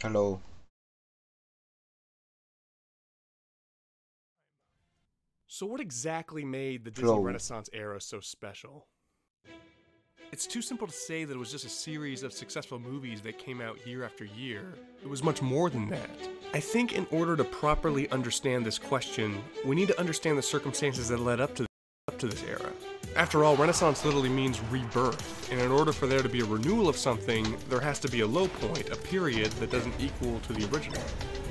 Hello. So what exactly made the Disney Hello. Renaissance era so special? It's too simple to say that it was just a series of successful movies that came out year after year. It was much more than that. I think in order to properly understand this question, we need to understand the circumstances that led up to this era. After all, Renaissance literally means rebirth, and in order for there to be a renewal of something, there has to be a low point, a period that doesn't equal to the original.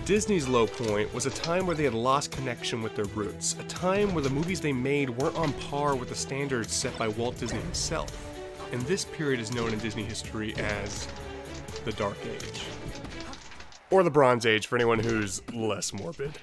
Disney's low point was a time where they had lost connection with their roots, a time where the movies they made weren't on par with the standards set by Walt Disney himself. And this period is known in Disney history as the Dark Age. Or the Bronze Age for anyone who's less morbid.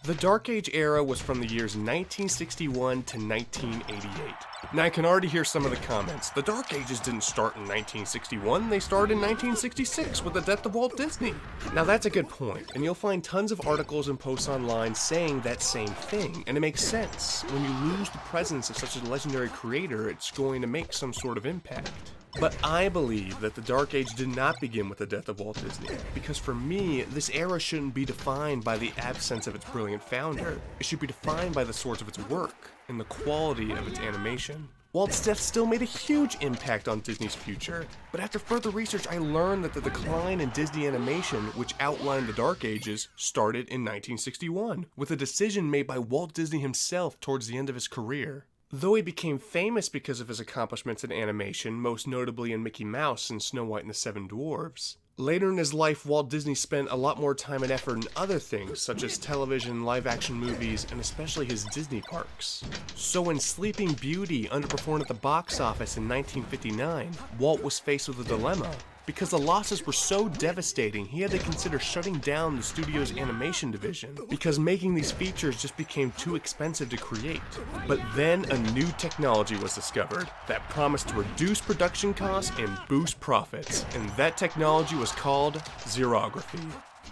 The Dark Age era was from the years 1961 to 1988. Now I can already hear some of the comments. The Dark Ages didn't start in 1961, they started in 1966 with the death of Walt Disney. Now that's a good point, and you'll find tons of articles and posts online saying that same thing, and it makes sense. When you lose the presence of such a legendary creator, it's going to make some sort of impact. But I believe that the Dark Age did not begin with the death of Walt Disney, because for me, this era shouldn't be defined by the absence of its brilliant founder. It should be defined by the source of its work and the quality of its animation. Walt's death still made a huge impact on Disney's future, but after further research I learned that the decline in Disney animation, which outlined the Dark Ages, started in 1961, with a decision made by Walt Disney himself towards the end of his career. Though he became famous because of his accomplishments in animation, most notably in Mickey Mouse and Snow White and the Seven Dwarfs, later in his life Walt Disney spent a lot more time and effort in other things, such as television, live-action movies, and especially his Disney parks. So when Sleeping Beauty underperformed at the box office in 1959, Walt was faced with a dilemma. Because the losses were so devastating, he had to consider shutting down the studio's animation division, because making these features just became too expensive to create. But then a new technology was discovered that promised to reduce production costs and boost profits, and that technology was called xerography.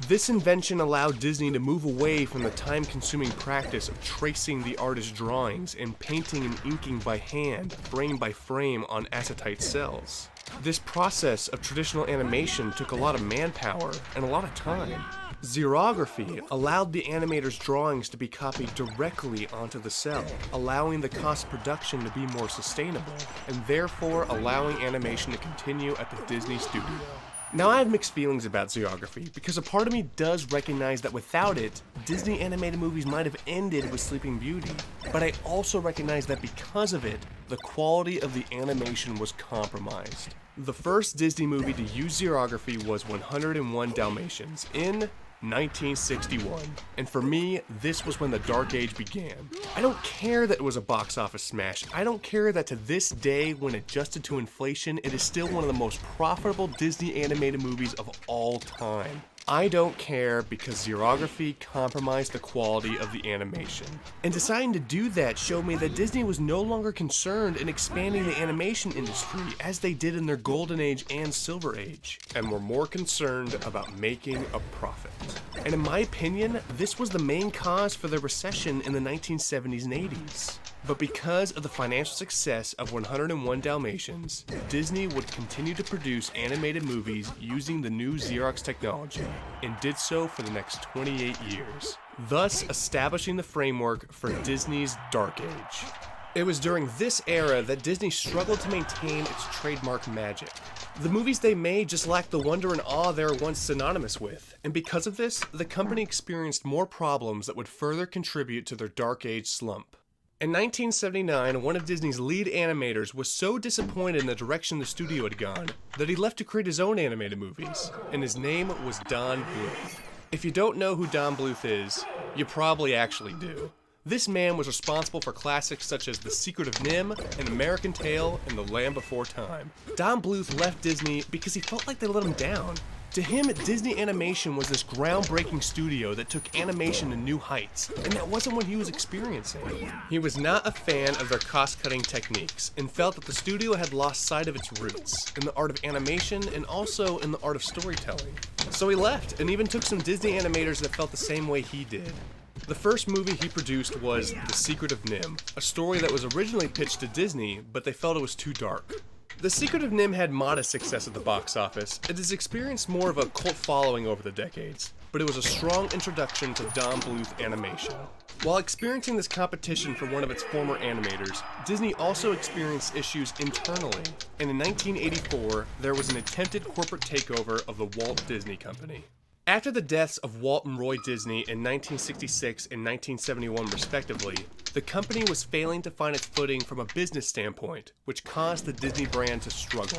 This invention allowed Disney to move away from the time-consuming practice of tracing the artist's drawings and painting and inking by hand, frame by frame on acetate cells. This process of traditional animation took a lot of manpower and a lot of time. Xerography allowed the animator's drawings to be copied directly onto the cell, allowing the cost of production to be more sustainable, and therefore allowing animation to continue at the Disney studio. Now I have mixed feelings about xerography, because a part of me does recognize that without it, Disney animated movies might have ended with Sleeping Beauty, but I also recognize that because of it, the quality of the animation was compromised. The first Disney movie to use xerography was 101 Dalmatians in 1961, and for me, this was when the Dark Age began. I don't care that it was a box office smash. I don't care that to this day, when adjusted to inflation, it is still one of the most profitable Disney animated movies of all time. I don't care because xerography compromised the quality of the animation. And deciding to do that showed me that Disney was no longer concerned in expanding the animation industry as they did in their Golden Age and Silver Age, and were more concerned about making a profit. And in my opinion, this was the main cause for the recession in the 1970s and 80s. But because of the financial success of 101 Dalmatians, Disney would continue to produce animated movies using the new Xerox technology, and did so for the next 28 years, thus establishing the framework for Disney's Dark Age. It was during this era that Disney struggled to maintain its trademark magic. The movies they made just lacked the wonder and awe they were once synonymous with, and because of this, the company experienced more problems that would further contribute to their Dark Age slump. In 1979, one of Disney's lead animators was so disappointed in the direction the studio had gone that he left to create his own animated movies, and his name was Don Bluth. If you don't know who Don Bluth is, you probably actually do. This man was responsible for classics such as The Secret of NIMH, An American Tail, and The Land Before Time. Don Bluth left Disney because he felt like they let him down. To him, Disney Animation was this groundbreaking studio that took animation to new heights, and that wasn't what he was experiencing. He was not a fan of their cost-cutting techniques, and felt that the studio had lost sight of its roots, in the art of animation and also in the art of storytelling. So he left, and even took some Disney animators that felt the same way he did. The first movie he produced was The Secret of NIMH, a story that was originally pitched to Disney, but they felt it was too dark. The Secret of NIMH had modest success at the box office. It has experienced more of a cult following over the decades, but it was a strong introduction to Don Bluth animation. While experiencing this competition from one of its former animators, Disney also experienced issues internally, and in 1984, there was an attempted corporate takeover of the Walt Disney Company. After the deaths of Walt and Roy Disney in 1966 and 1971 respectively, the company was failing to find its footing from a business standpoint, which caused the Disney brand to struggle.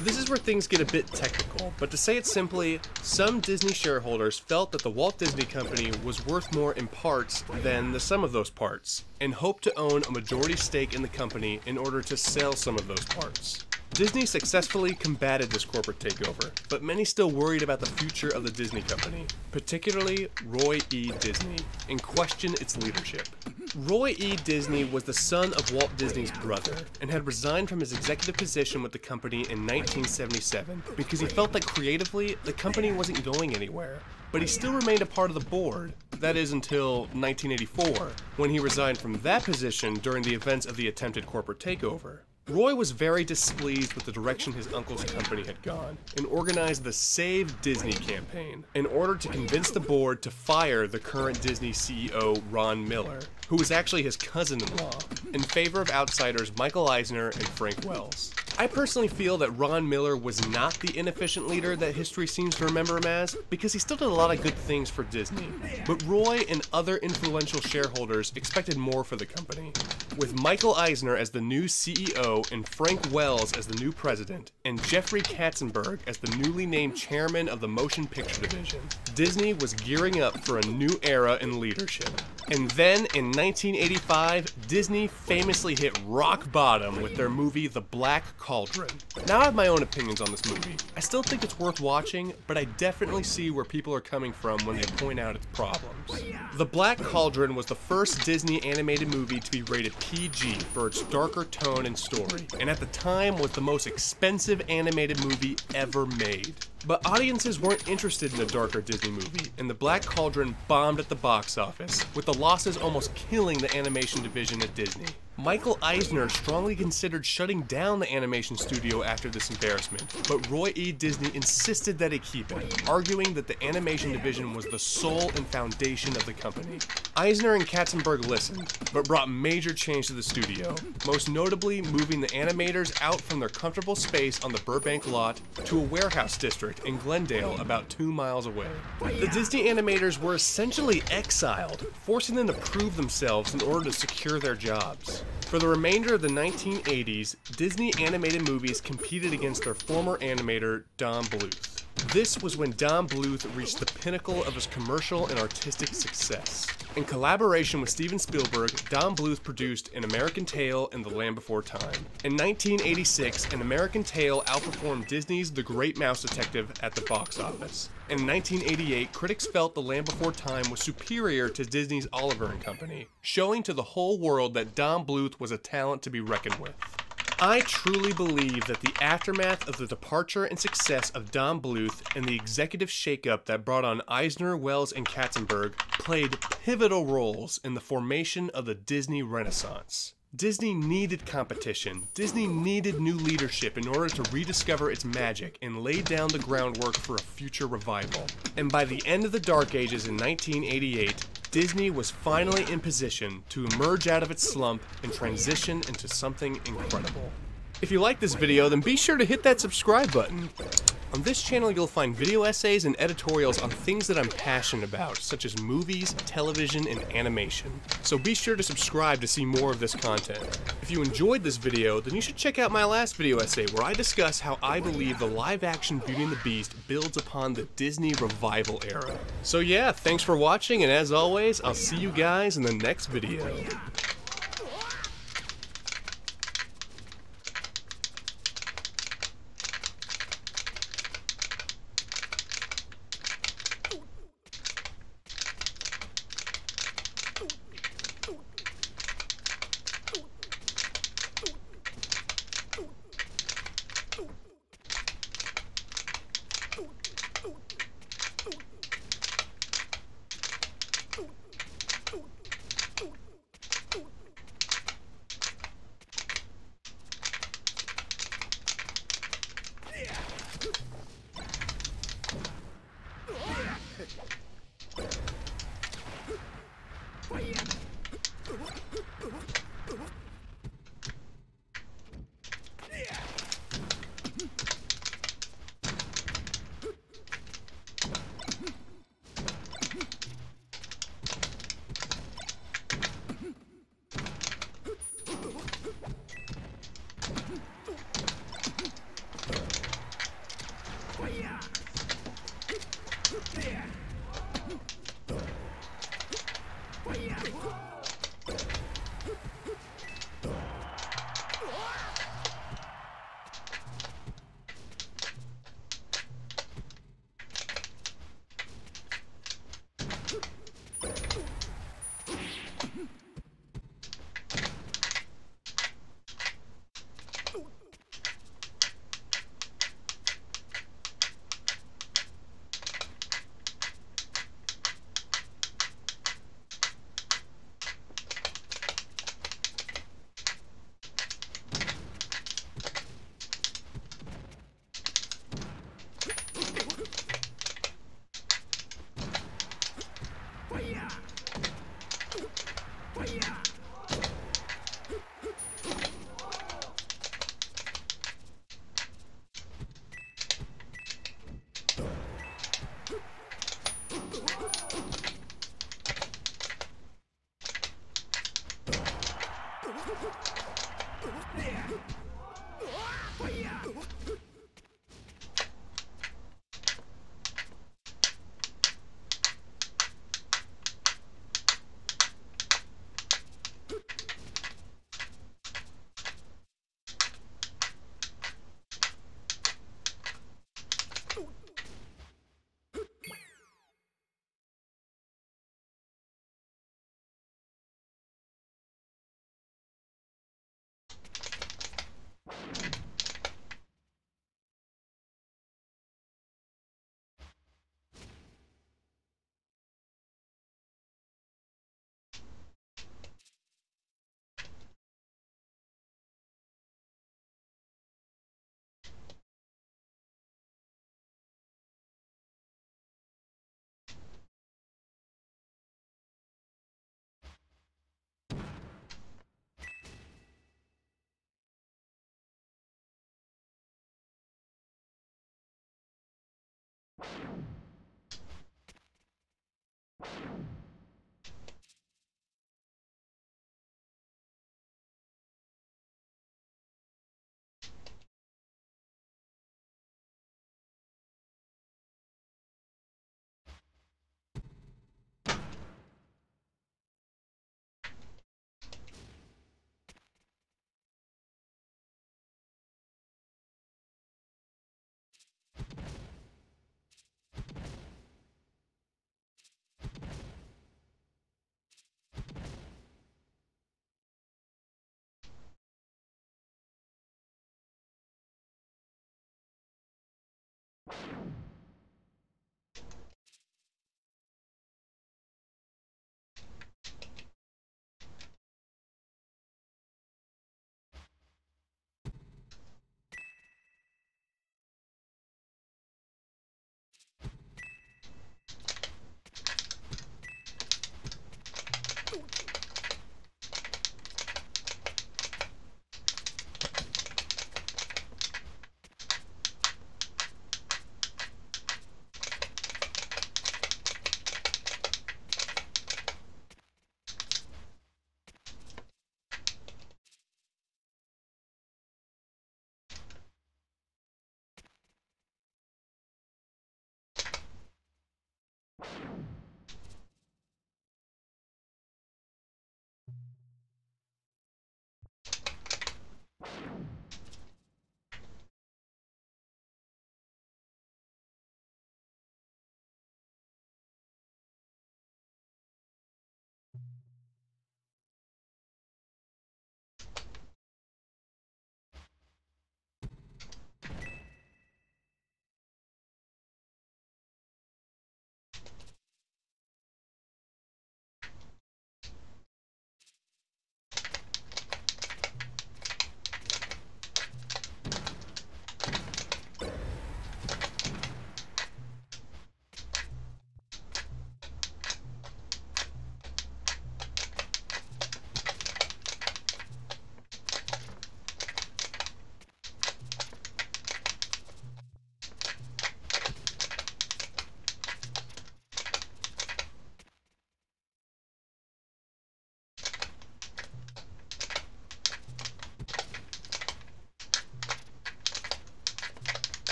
This is where things get a bit technical, but to say it simply, some Disney shareholders felt that the Walt Disney Company was worth more in parts than the sum of those parts, and hoped to own a majority stake in the company in order to sell some of those parts. Disney successfully combated this corporate takeover, but many still worried about the future of the Disney Company, particularly Roy E. Disney, and questioned its leadership. Roy E. Disney was the son of Walt Disney's brother, and had resigned from his executive position with the company in 1977 because he felt that creatively, the company wasn't going anywhere. But he still remained a part of the board, that is until 1984, when he resigned from that position during the events of the attempted corporate takeover. Roy was very displeased with the direction his uncle's company had gone, and organized the Save Disney campaign in order to convince the board to fire the current Disney CEO Ron Miller, who was actually his cousin-in-law, in favor of outsiders Michael Eisner and Frank Wells. I personally feel that Ron Miller was not the inefficient leader that history seems to remember him as, because he still did a lot of good things for Disney. But Roy and other influential shareholders expected more for the company. With Michael Eisner as the new CEO and Frank Wells as the new president, and Jeffrey Katzenberg as the newly named chairman of the Motion Picture Division, Disney was gearing up for a new era in leadership. And then, in 1985, Disney famously hit rock bottom with their movie The Black Cauldron. Now I have my own opinions on this movie. I still think it's worth watching, but I definitely see where people are coming from when they point out its problems. The Black Cauldron was the first Disney animated movie to be rated PG for its darker tone and story, and at the time was the most expensive animated movie ever made. But audiences weren't interested in a darker Disney movie, and The Black Cauldron bombed at the box office, with the losses almost killing the animation division at Disney. Michael Eisner strongly considered shutting down the animation studio after this embarrassment, but Roy E. Disney insisted that it keep it, arguing that the animation division was the soul and foundation of the company. Eisner and Katzenberg listened, but brought major change to the studio, most notably moving the animators out from their comfortable space on the Burbank lot to a warehouse district in Glendale about 2 miles away. The Disney animators were essentially exiled, forcing them to prove themselves in order to secure their jobs. For the remainder of the 1980s, Disney animated movies competed against their former animator, Don Bluth. This was when Don Bluth reached the pinnacle of his commercial and artistic success. In collaboration with Steven Spielberg, Don Bluth produced An American Tail and The Land Before Time. In 1986, An American Tail outperformed Disney's The Great Mouse Detective at the box office. In 1988, critics felt The Land Before Time was superior to Disney's Oliver & Company, showing to the whole world that Don Bluth was a talent to be reckoned with. I truly believe that the aftermath of the departure and success of Don Bluth and the executive shakeup that brought on Eisner, Wells, and Katzenberg played pivotal roles in the formation of the Disney Renaissance. Disney needed competition. Disney needed new leadership in order to rediscover its magic and lay down the groundwork for a future revival. And by the end of the Dark Ages in 1988, Disney was finally in position to emerge out of its slump and transition into something incredible. If you like this video, then be sure to hit that subscribe button. On this channel, you'll find video essays and editorials on things that I'm passionate about, such as movies, television, and animation. So be sure to subscribe to see more of this content. If you enjoyed this video, then you should check out my last video essay where I discuss how I believe the live-action Beauty and the Beast builds upon the Disney revival era. So yeah, thanks for watching, and as always, I'll see you guys in the next video.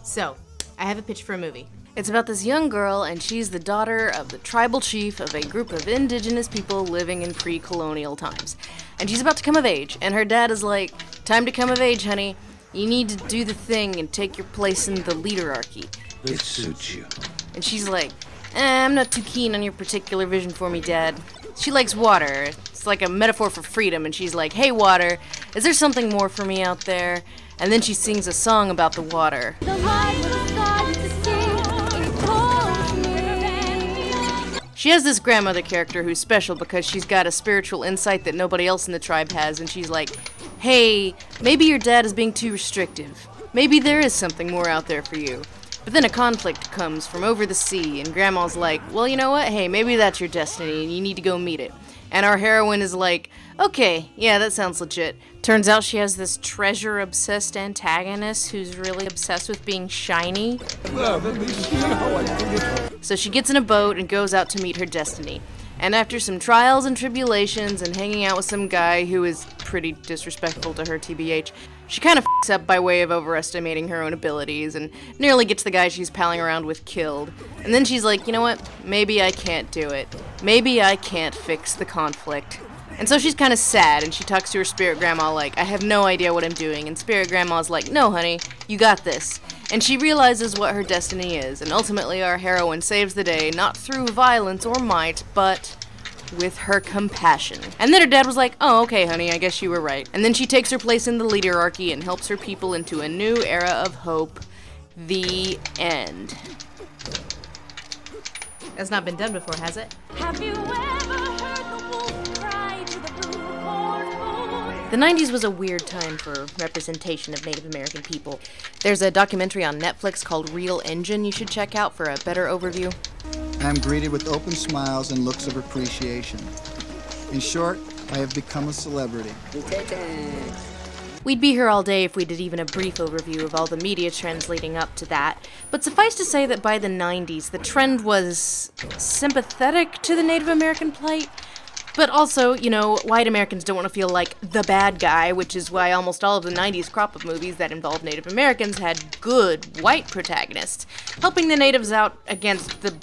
So, I have a pitch for a movie. It's about this young girl, and she's the daughter of the tribal chief of a group of indigenous people living in pre-colonial times. And she's about to come of age, and her dad is like, "Time to come of age, honey. You need to do the thing and take your place in the leaderarchy." It suits you. And she's like, "I'm not too keen on your particular vision for me, Dad." She likes water. It's like a metaphor for freedom, and she's like, "Hey, water, is there something more for me out there?" And then she sings a song about the water. She has this grandmother character who's special because she's got a spiritual insight that nobody else in the tribe has, and she's like, "Hey, maybe your dad is being too restrictive. Maybe there is something more out there for you." But then a conflict comes from over the sea, and Grandma's like, "Well, you know what? Hey, maybe that's your destiny, and you need to go meet it." And our heroine is like, "Okay, yeah, that sounds legit." Turns out she has this treasure-obsessed antagonist who's really obsessed with being shiny. So she gets in a boat and goes out to meet her destiny. And after some trials and tribulations and hanging out with some guy who is pretty disrespectful to her, TBH, she kind of f***s up by way of overestimating her own abilities and nearly gets the guy she's palling around with killed. And then she's like, "You know what? Maybe I can't do it. Maybe I can't fix the conflict." And so she's kind of sad, and she talks to her spirit grandma like, "I have no idea what I'm doing." And spirit grandma's like, "No, honey, you got this." And she realizes what her destiny is, and ultimately our heroine saves the day, not through violence or might, but with her compassion. And then her dad was like, "Oh, okay, honey, I guess you were right." And then she takes her place in the leaderarchy and helps her people into a new era of hope. The end. That's not been done before, has it? Have you ever heard the wolf cry to the blue cornfield? The 90s was a weird time for representation of Native American people. There's a documentary on Netflix called Real Engine you should check out for a better overview. I am greeted with open smiles and looks of appreciation. In short, I have become a celebrity. We'd be here all day if we did even a brief overview of all the media trends leading up to that, but suffice to say that by the 90s, the trend was sympathetic to the Native American plight, but also, you know, white Americans don't want to feel like the bad guy, which is why almost all of the 90s crop of movies that involved Native Americans had good white protagonists, helping the natives out against the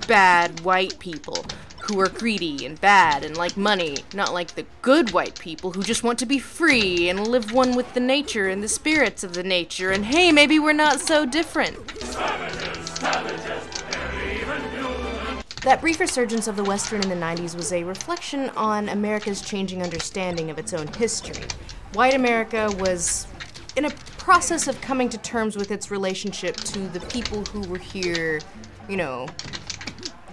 bad white people, who are greedy and bad and like money, not like the good white people who just want to be free and live one with the nature and the spirits of the nature, and hey, maybe we're not so different. That brief resurgence of the Western in the 90s was a reflection on America's changing understanding of its own history. White America was in a process of coming to terms with its relationship to the people who were here,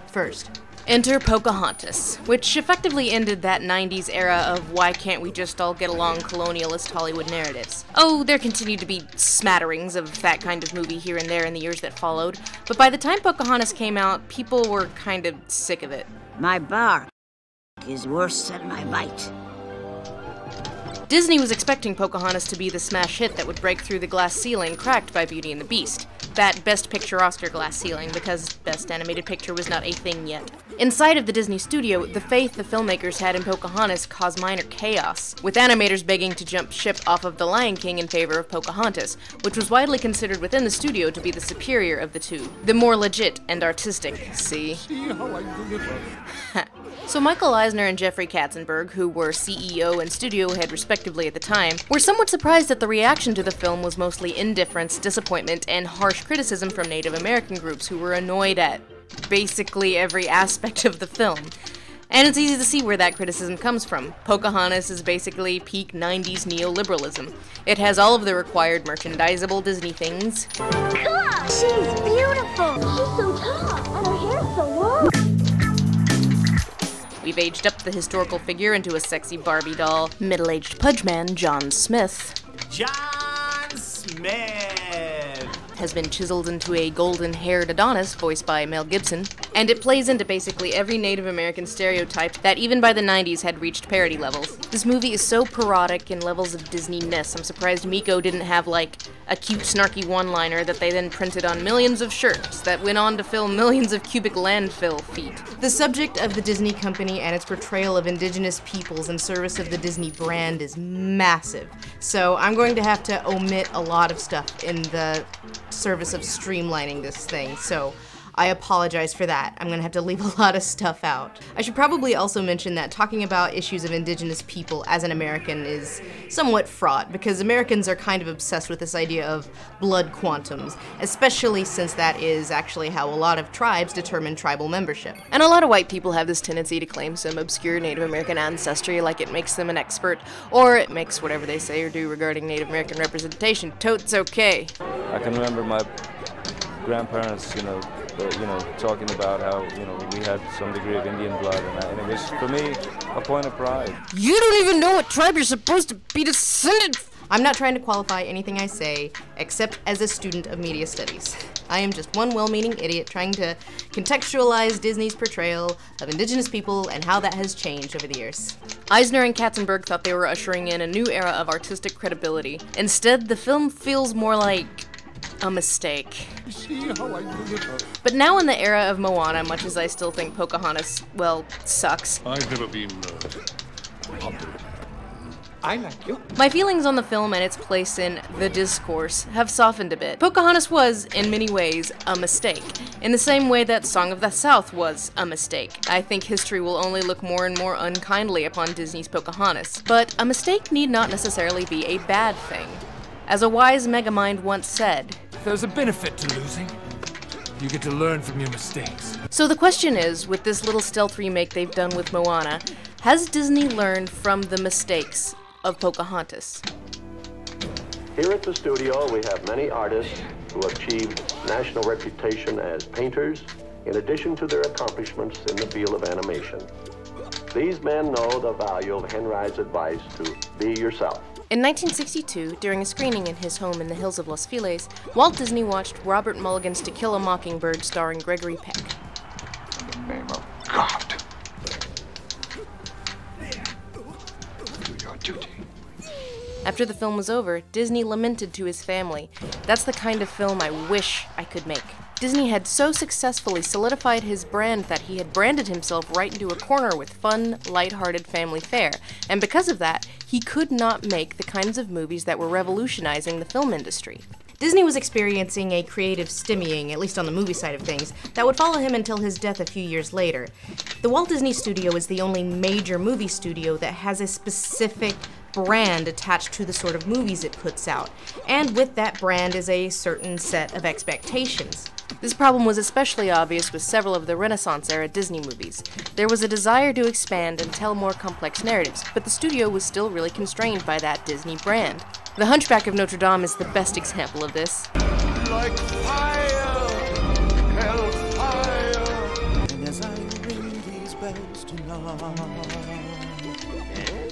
first. Enter Pocahontas, which effectively ended that 90s era of why can't we just all get along colonialist Hollywood narratives. Oh, there continued to be smatterings of that kind of movie here and there in the years that followed, but by the time Pocahontas came out, people were kind of sick of it. My bark is worse than my bite. Disney was expecting Pocahontas to be the smash hit that would break through the glass ceiling cracked by Beauty and the Beast. That Best Picture Oscar glass ceiling, because Best Animated Picture was not a thing yet. Inside of the Disney studio, the faith the filmmakers had in Pocahontas caused minor chaos, with animators begging to jump ship off of The Lion King in favor of Pocahontas, which was widely considered within the studio to be the superior of the two. The more legit and artistic, see? So Michael Eisner and Jeffrey Katzenberg, who were CEO and studio head respectively at the time, were somewhat surprised that the reaction to the film was mostly indifference, disappointment, and harsh criticism from Native American groups who were annoyed at basically every aspect of the film. And it's easy to see where that criticism comes from. Pocahontas is basically peak 90s neoliberalism. It has all of the required merchandisable Disney things. God, she's beautiful! She's so tall, and her hair's so long! We've aged up the historical figure into a sexy Barbie doll. Middle-aged pudgeman John Smith has been chiseled into a golden-haired Adonis voiced by Mel Gibson, and it plays into basically every Native American stereotype that even by the 90s had reached parody levels. This movie is so parodic in levels of Disney-ness, I'm surprised Miko didn't have, like, a cute snarky one-liner that they then printed on millions of shirts that went on to fill millions of cubic landfill feet. The subject of the Disney company and its portrayal of indigenous peoples in service of the Disney brand is massive, so I'm going to have to omit a lot of stuff in the service of streamlining this thing, so I apologize for that. I'm gonna have to leave a lot of stuff out. I should probably also mention that talking about issues of indigenous people as an American is somewhat fraught, because Americans are kind of obsessed with this idea of blood quantums, especially since that is actually how a lot of tribes determine tribal membership. And a lot of white people have this tendency to claim some obscure Native American ancestry like it makes them an expert, or it makes whatever they say or do regarding Native American representation totes okay. I can remember my grandparents, talking about how, we had some degree of Indian blood, and it was, for me, a point of pride. You don't even know what tribe you're supposed to be descended from. I'm not trying to qualify anything I say, except as a student of media studies. I am just one well-meaning idiot trying to contextualize Disney's portrayal of indigenous people and how that has changed over the years. Eisner and Katzenberg thought they were ushering in a new era of artistic credibility. Instead, the film feels more like a mistake. But now in the era of Moana, much as I still think Pocahontas, well, sucks. I've never been popular. I like you. My feelings on the film and its place in the discourse have softened a bit. Pocahontas was, in many ways, a mistake. In the same way that Song of the South was a mistake. I think history will only look more and more unkindly upon Disney's Pocahontas. But a mistake need not necessarily be a bad thing. As a wise megamind once said, there's a benefit to losing. You get to learn from your mistakes. So the question is, with this little stealth remake they've done with Moana, has Disney learned from the mistakes of Pocahontas? Here at the studio, we have many artists who achieved national reputation as painters, in addition to their accomplishments in the field of animation. These men know the value of Hen Ride's advice to be yourself. In 1962, during a screening in his home in the hills of Los Feliz, Walt Disney watched Robert Mulligan's To Kill a Mockingbird starring Gregory Peck. In the name of God, do your duty. After the film was over, Disney lamented to his family, "That's the kind of film I wish I could make." Disney had so successfully solidified his brand that he had branded himself right into a corner with fun, lighthearted family fare, and because of that, he could not make the kinds of movies that were revolutionizing the film industry. Disney was experiencing a creative stemming, at least on the movie side of things, that would follow him until his death a few years later. The Walt Disney Studio is the only major movie studio that has a specific brand attached to the sort of movies it puts out, and with that brand is a certain set of expectations. This problem was especially obvious with several of the Renaissance-era Disney movies. There was a desire to expand and tell more complex narratives, but the studio was still really constrained by that Disney brand. The Hunchback of Notre Dame is the best example of this. Like fire, hellfire, and as I ring these bells tonight,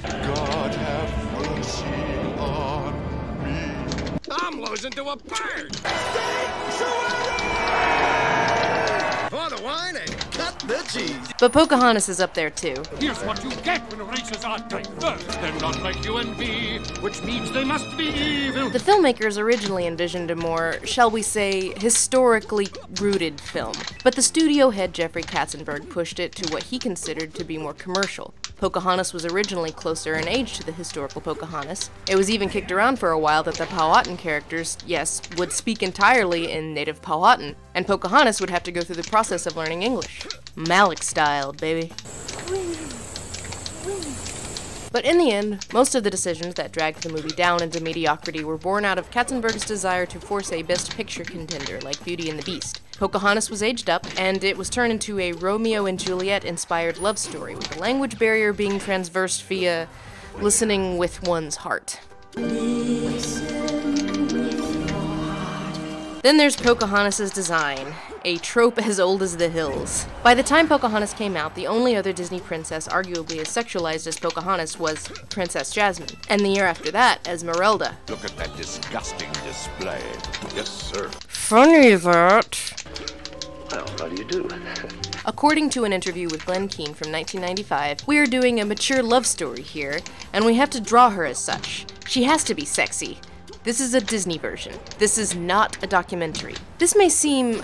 God have mercy on me. I'm losing to a bird. For the wine and cut the cheese. But Pocahontas is up there too. Here's what you get when races are diverse. They're not like you and me, which means they must be evil. The filmmakers originally envisioned a more, shall we say, historically rooted film. But the studio head Jeffrey Katzenberg pushed it to what he considered to be more commercial. Pocahontas was originally closer in age to the historical Pocahontas. It was even kicked around for a while that the Powhatan characters, yes, would speak entirely in native Powhatan, and Pocahontas would have to go through the process of learning English. Malik style, baby. But in the end, most of the decisions that dragged the movie down into mediocrity were born out of Katzenberg's desire to force a Best Picture contender like Beauty and the Beast. Pocahontas was aged up, and it was turned into a Romeo and Juliet-inspired love story, with the language barrier being transversed via listening with one's heart. Then there's Pocahontas' design, a trope as old as the hills. By the time Pocahontas came out, the only other Disney princess arguably as sexualized as Pocahontas was Princess Jasmine, and the year after that, Esmeralda. Look at that disgusting display. Yes, sir. Funny that. Well, how do you do? According to an interview with Glenn Keane from 1995, we are doing a mature love story here, and we have to draw her as such. She has to be sexy. This is a Disney version. This is not a documentary. This may seem,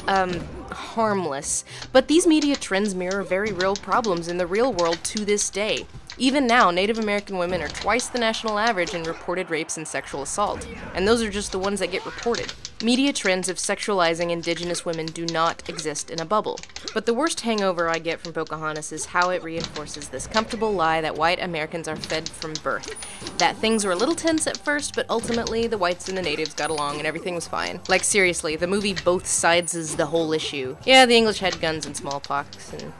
harmless, but these media trends mirror very real problems in the real world to this day. Even now, Native American women are twice the national average in reported rapes and sexual assault, and those are just the ones that get reported. Media trends of sexualizing indigenous women do not exist in a bubble. But the worst hangover I get from Pocahontas is how it reinforces this comfortable lie that white Americans are fed from birth. That things were a little tense at first, but ultimately the whites and the natives got along and everything was fine. Like seriously, the movie both sides is the whole issue. Yeah, the English had guns and smallpox and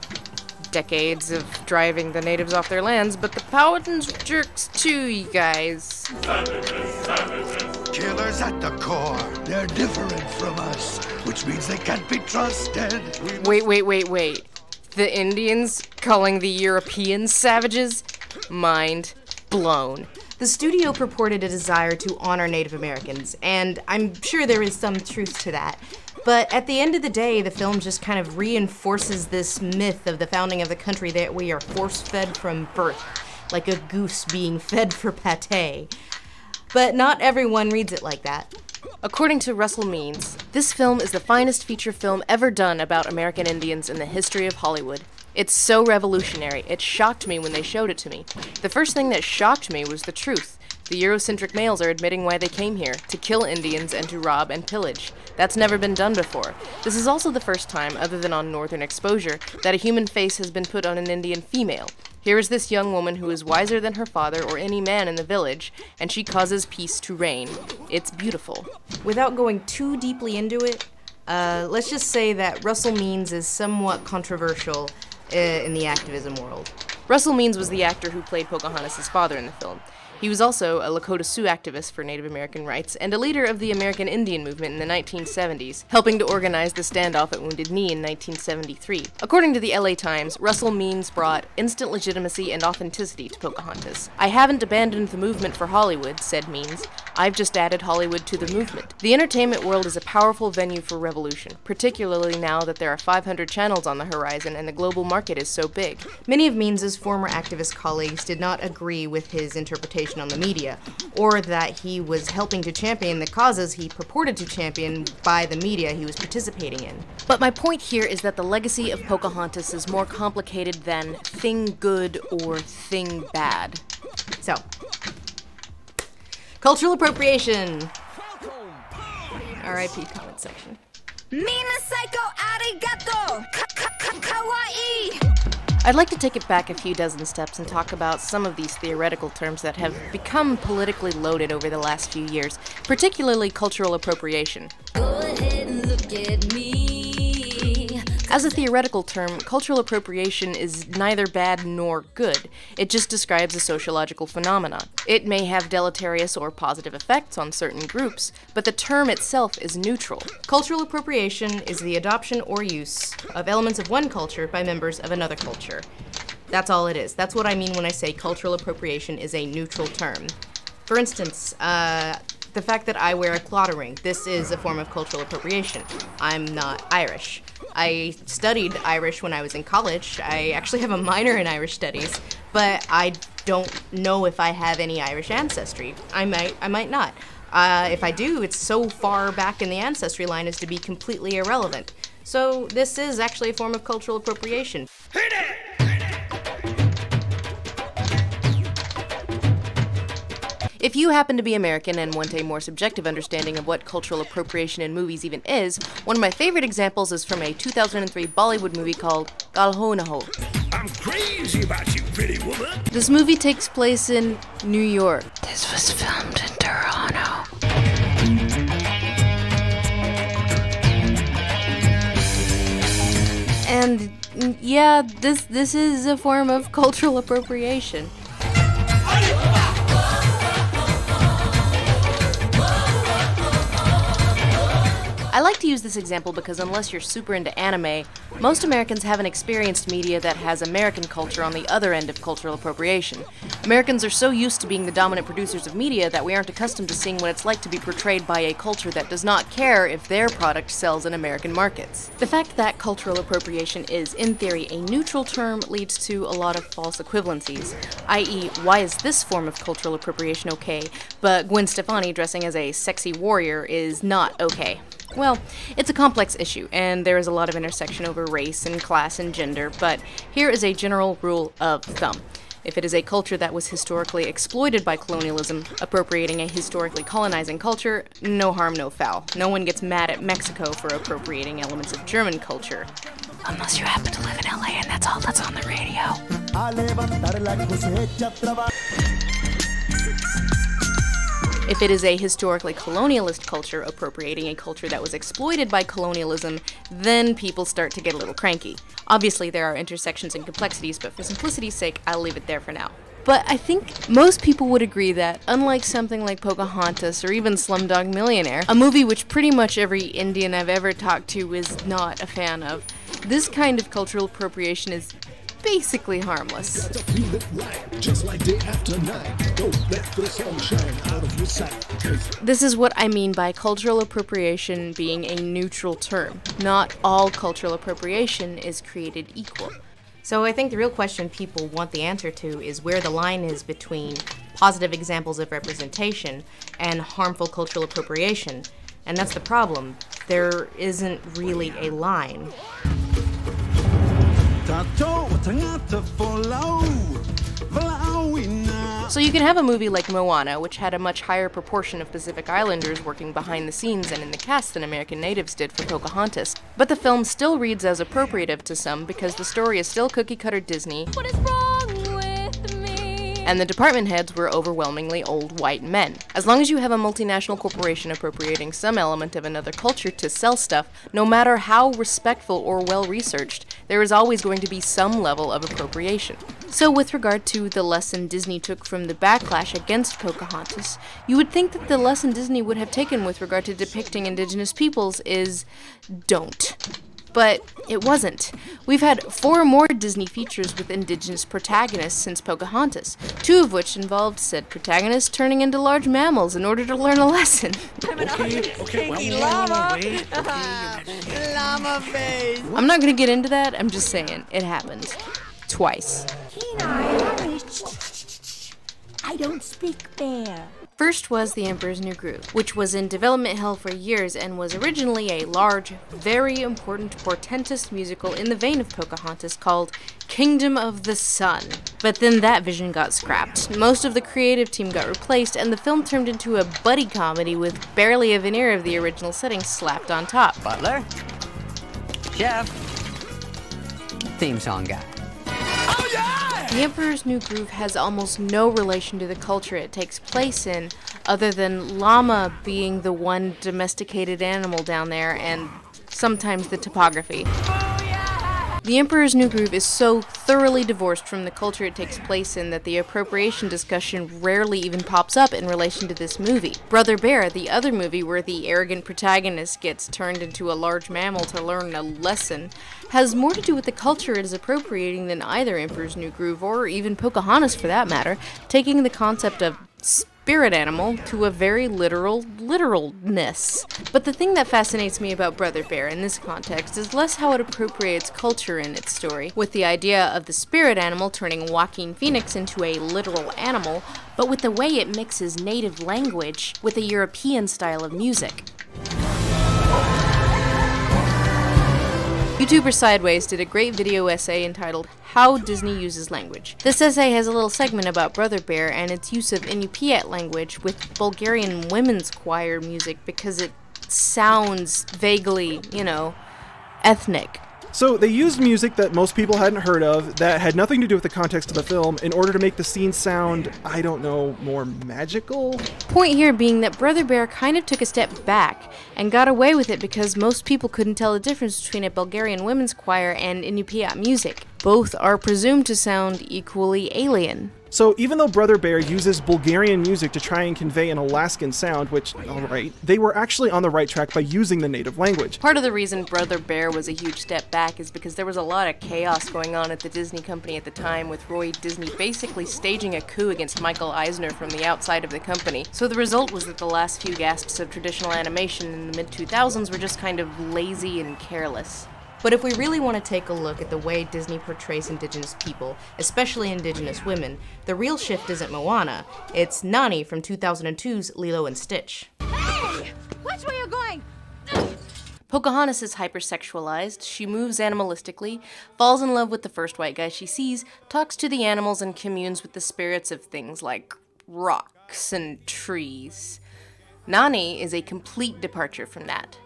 decades of driving the natives off their lands, but the Powhatans were jerks too, you guys. Killers at the core. They're different from us, which means they can't be trusted. Wait. The Indians calling the Europeans savages? Mind blown. The studio purported a desire to honor Native Americans, and I'm sure there is some truth to that. But at the end of the day, the film just kind of reinforces this myth of the founding of the country that we are force-fed from birth, like a goose being fed for pâté. But not everyone reads it like that. According to Russell Means, this film is the finest feature film ever done about American Indians in the history of Hollywood. It's so revolutionary, it shocked me when they showed it to me. The first thing that shocked me was the truth. The Eurocentric males are admitting why they came here, to kill Indians and to rob and pillage. That's never been done before. This is also the first time, other than on Northern Exposure, that a human face has been put on an Indian female. Here is this young woman who is wiser than her father or any man in the village, and she causes peace to reign. It's beautiful. Without going too deeply into it, let's just say that Russell Means is somewhat controversial in the activism world. Russell Means was the actor who played Pocahontas' father in the film. He was also a Lakota Sioux activist for Native American rights and a leader of the American Indian movement in the 1970s, helping to organize the standoff at Wounded Knee in 1973. According to the LA Times, Russell Means brought instant legitimacy and authenticity to Pocahontas. "I haven't abandoned the movement for Hollywood," said Means. "I've just added Hollywood to the movement." The entertainment world is a powerful venue for revolution, particularly now that there are 500 channels on the horizon and the global market is so big. Many of Means' former activist colleagues did not agree with his interpretation on the media, or that he was helping to champion the causes he purported to champion by the media he was participating in. But my point here is that the legacy of Pocahontas is more complicated than thing good or thing bad. So, cultural appropriation. R.I.P. comment section. I'd like to take it back a few dozen steps and talk about some of these theoretical terms that have become politically loaded over the last few years, particularly cultural appropriation. Go ahead and look at me. As a theoretical term, cultural appropriation is neither bad nor good. It just describes a sociological phenomenon. It may have deleterious or positive effects on certain groups, but the term itself is neutral. Cultural appropriation is the adoption or use of elements of one culture by members of another culture. That's all it is. That's what I mean when I say cultural appropriation is a neutral term. For instance, the fact that I wear a clotter ring, this is a form of cultural appropriation. I'm not Irish. I studied Irish when I was in college. I actually have a minor in Irish studies, but I don't know if I have any Irish ancestry. I might not. If I do, it's so far back in the ancestry line as to be completely irrelevant. So this is actually a form of cultural appropriation. Hit it! If you happen to be American and want a more subjective understanding of what cultural appropriation in movies even is, one of my favorite examples is from a 2003 Bollywood movie called Gal Ho Na Ho. I'm crazy about you, pretty woman. This movie takes place in New York. This was filmed in Toronto. And yeah, this is a form of cultural appropriation. I like to use this example because unless you're super into anime, most Americans haven't experienced media that has American culture on the other end of cultural appropriation. Americans are so used to being the dominant producers of media that we aren't accustomed to seeing what it's like to be portrayed by a culture that does not care if their product sells in American markets. The fact that cultural appropriation is, in theory, a neutral term leads to a lot of false equivalencies, i.e., why is this form of cultural appropriation okay, but Gwen Stefani dressing as a sexy warrior is not okay? Well, it's a complex issue, and there is a lot of intersection over race and class and gender, but here is a general rule of thumb. If it is a culture that was historically exploited by colonialism, appropriating a historically colonizing culture, no harm, no foul. No one gets mad at Mexico for appropriating elements of German culture. Unless you happen to live in LA and that's all that's on the radio. If it is a historically colonialist culture appropriating a culture that was exploited by colonialism, then people start to get a little cranky. Obviously, there are intersections and complexities, but for simplicity's sake, I'll leave it there for now. But I think most people would agree that, unlike something like Pocahontas or even Slumdog Millionaire, a movie which pretty much every Indian I've ever talked to is not a fan of, this kind of cultural appropriation is basically harmless. This is what I mean by cultural appropriation being a neutral term. Not all cultural appropriation is created equal. So I think the real question people want the answer to is where the line is between positive examples of representation and harmful cultural appropriation. And that's the problem. There isn't really a line. So you can have a movie like Moana, which had a much higher proportion of Pacific Islanders working behind the scenes and in the cast than American natives did for Pocahontas, but the film still reads as appropriative to some because the story is still cookie-cutter Disney. What is wrong with me? And the department heads were overwhelmingly old white men. As long as you have a multinational corporation appropriating some element of another culture to sell stuff, no matter how respectful or well-researched, there is always going to be some level of appropriation. So with regard to the lesson Disney took from the backlash against Pocahontas, you would think that the lesson Disney would have taken with regard to depicting indigenous peoples is don't. But it wasn't. We've had 4 more Disney features with indigenous protagonists since Pocahontas, 2 of which involved said protagonists turning into large mammals in order to learn a lesson. Llama face. I'm not gonna get into that, I'm just saying, it happened. Twice. I don't speak bear. First was The Emperor's New Groove, which was in development hell for years and was originally a large, very important, portentous musical in the vein of Pocahontas called Kingdom of the Sun. But then that vision got scrapped. Most of the creative team got replaced, and the film turned into a buddy comedy with barely a veneer of the original setting slapped on top. Butler? Chef? Theme song guy. Oh yeah! The Emperor's New Groove has almost no relation to the culture it takes place in, other than llama being the one domesticated animal down there and sometimes the topography. The Emperor's New Groove is so thoroughly divorced from the culture it takes place in that the appropriation discussion rarely even pops up in relation to this movie. Brother Bear, the other movie where the arrogant protagonist gets turned into a large mammal to learn a lesson, has more to do with the culture it is appropriating than either Emperor's New Groove or even Pocahontas for that matter, taking the concept of spirit animal to a very literalness. But the thing that fascinates me about Brother Bear in this context is less how it appropriates culture in its story, with the idea of the spirit animal turning Joaquin Phoenix into a literal animal, but with the way it mixes native language with a European style of music. YouTuber Sideways did a great video essay entitled How Disney Uses Language. This essay has a little segment about Brother Bear and its use of Inupiat language with Bulgarian women's choir music because it sounds vaguely, ethnic. So they used music that most people hadn't heard of, that had nothing to do with the context of the film, in order to make the scene sound, I don't know, more magical? Point here being that Brother Bear kind of took a step back and got away with it because most people couldn't tell the difference between a Bulgarian women's choir and Inupiat music. Both are presumed to sound equally alien. So even though Brother Bear uses Bulgarian music to try and convey an Alaskan sound, which, alright, they were actually on the right track by using the native language. Part of the reason Brother Bear was a huge step back is because there was a lot of chaos going on at the Disney company at the time, with Roy Disney basically staging a coup against Michael Eisner from the outside of the company. So the result was that the last few gasps of traditional animation in the mid-2000s were just kind of lazy and careless. But if we really want to take a look at the way Disney portrays Indigenous people, especially Indigenous women, the real shift isn't Moana, it's Nani from 2002's Lilo and Stitch. Hey! Watch where you're going! Pocahontas is hypersexualized, she moves animalistically, falls in love with the first white guy she sees, talks to the animals and communes with the spirits of things like rocks and trees. Nani is a complete departure from that.